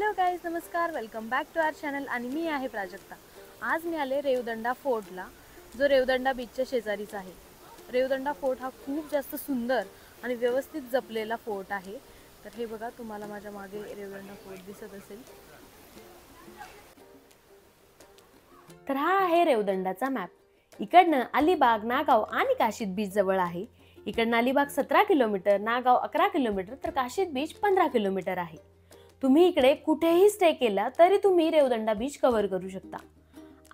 Hello guys, नमस्कार. Welcome back to our channel. आणि मी आहे प्राजक्ता. आज मी आले रेवदंडा फोर्टला, जो रेवदंडा बीचच्या शेजारीच आहे. रेवदंडा फोर्ट हा खूप जास्त सुंदर आणि व्यवस्थित जपलेला फोर्ट आहे. तर हे बघा, तुम्हाला माझ्या मागे रेवदंडा फोर्ट दिसत असेल. तर हा आहे रेवदंडाचा मॅप. इकडनं अलिबाग, नागाव आणि काशीद बीच जवळ आहे. इकडनं अलिबाग 17 किलोमीटर, नागाव 11 किलोमीटर तर काशीद बीच 15 किलोमीटर आहे. तुम्ही इकडे कुठेही स्टे केला तरी तुम्ही रेवदंडा बीच कव्हर करू शकता.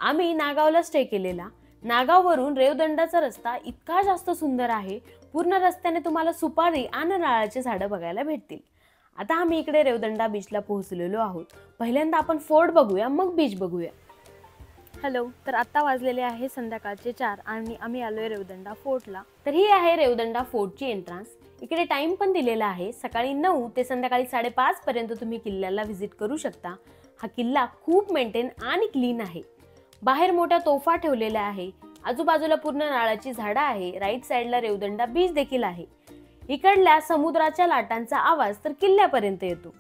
आम्ही नागावला स्टे केलेला. नागाववरून रेवदंडाचा रस्ता इतका जास्त सुंदर आहे. पूर्ण रस्त्याने तुम्हाला सुपारी आणि नारळाची झाडं बघायला भेटतील. आता आम्ही इकडे रेवदंडा बीचला पोहोचलेलो आहोत. पहिल्यांदा आपण फोर्ट बघूया, मग बीच बघूया. हॅलो. तर आता वाजलेले आहे संध्याकाळचे 4 आणि आम्ही आलोय रेवदंडा फोर्टला. तर ही आहे रेवदंडा फोर्टची एंट्रन्स. इकडे टाइम पण दिलेला आहे. सकाळी 9 ते संध्याकाळी 5:30 पर्यंत तुम्ही किल्ल्याला व्हिजिट करू शकता. हा किल्ला खूप मेंटेन आणि क्लीन आहे. बाहेर मोठ्या तोफा ठेवलेल्या आहे. आजूबाजूला पूर्ण नारळाची झाडं आहे. राईट साईडला रेवदंडा बीच देखील आहे. इकडल्या समुद्राच्या लाटांचा आवाज तर किल्ल्यापर्यंत येतो.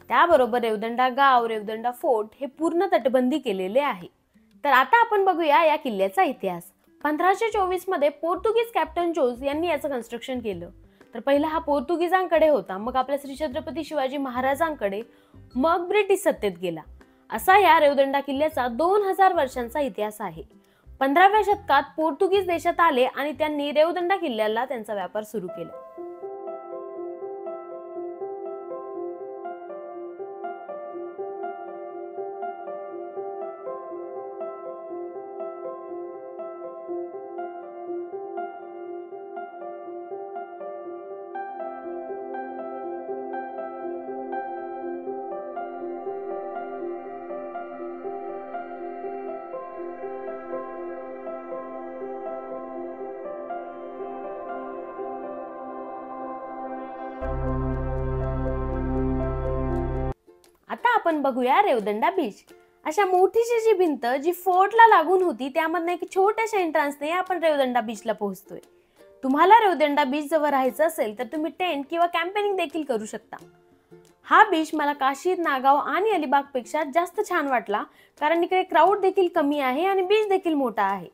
त्याबरोबर रेवदंडा गाव, रेवदंडा फोर्ट हे पूर्ण तटबंदी केलेले आहे. तर आता आपण बघूया या किल्ल्याचा इतिहास. 1524 मध्ये पोर्तुगीज कॅप्टन जोस यांनी याचं कन्स्ट्रक्शन केलं. तर पहिला हा पोर्तुगीजांकडे होता, मग आपल्या श्री छत्रपती शिवाजी महाराजांकडे, मग ब्रिटिश सत्तेत गेला. असा या रेवदंडा किल्ल्याचा 2000 वर्षांचा इतिहास आहे. 15व्या शतकात पोर्तुगीज देशात आले आणि त्यांनी रेवदंडा किल्ल्याला त्यांचा व्यापार सुरू केला. आता आपण बघूया रेवदंडा बीच. अशा मोठीशी जी भिंत जी फोर्टला लागून होती, त्यामधनं एक छोट्याशा एंट्रन्सने आपण रेवदंडा बीचला पोहोचतोय. तुम्हाला रेवदंडा बीच जवळ राहायचं असेल तर तुम्ही टेंट किंवा कॅम्पेनिंग देखील करू शकता. हा बीच मला काशीद, नागाव आणि अलिबाग पेक्षा जास्त छान वाटला, कारण इकडे क्राऊड देखील कमी आहे आणि बीच देखील मोठा आहे.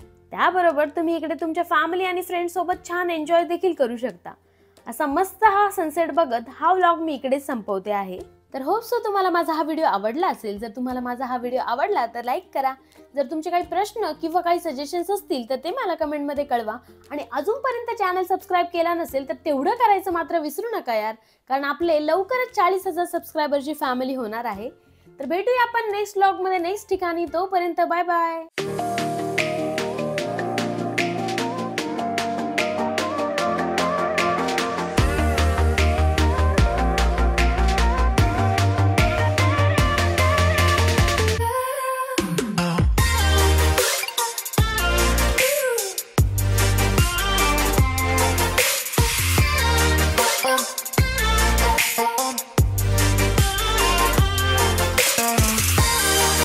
त्याबरोबर तुम्ही इकडे तुमच्या फॅमिली आणि फ्रेंड्स सोबत छान एन्जॉय देखील करू शकता. असा मस्त हा सनसेट बघत हा व्लॉग मी इकडे संपवते आहे. तर होप सो तुम्हाला माझा हा व्हिडिओ आवडला असेल. जर तुम्हाला माझा हा व्हिडिओ आवडला तर लाईक करा. जर तुमचे काही प्रश्न किंवा काही सजेशन्स असतील तर ते मला कमेंटमध्ये कळवा. आणि अजूनपर्यंत चॅनल सबस्क्राईब केला नसेल तर तेवढं करायचं मात्र विसरू नका यार, कारण आपले लवकरच 40,000 सबस्क्रायबरची फॅमिली होणार आहे. तर भेटूया आपण नेक्स्ट व्लॉगमध्ये, नेक्स्ट ठिकाणी. तोपर्यंत बाय बाय.